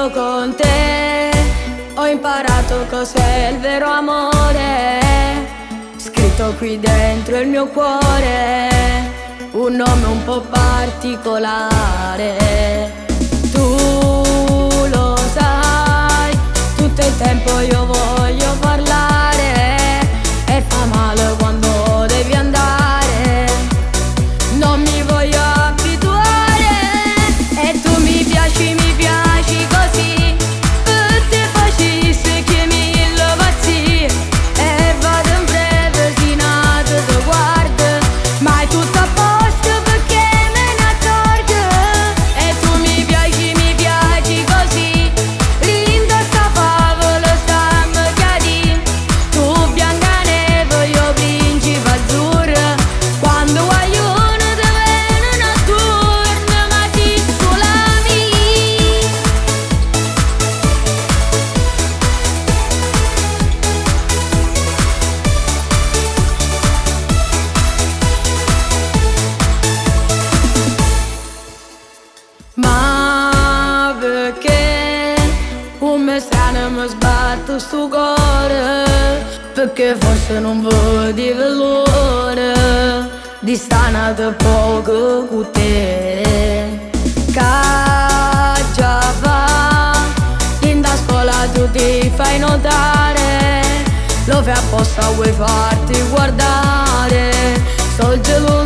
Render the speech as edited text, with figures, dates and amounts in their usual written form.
io con te ho imparato cos'è il vero amore, scritto qui dentro il mio cuore, un nome un po' particolare. Tu lo sai, tutto il tempo io voglio parlare e fa male quando devi andare, non mi voglio abituare e tu mi piaci così, te facessi che mi lo pazzi e vado in breve fino a te guarda, ma è tutto a posto perché me ne accorgo e tu mi piaci così, linda sta favola sta magari, tu Biancaneve io principe azzurra, quando guaglione te viene notturna, ma ti scolami. Ma perché un me strano mi sbatto sto cuore, perché forse non vedi l'ora di stare poco con te, che già va in da scuola tu ti fai notare, lo fai apposta vuoi farti guardare, sto geloso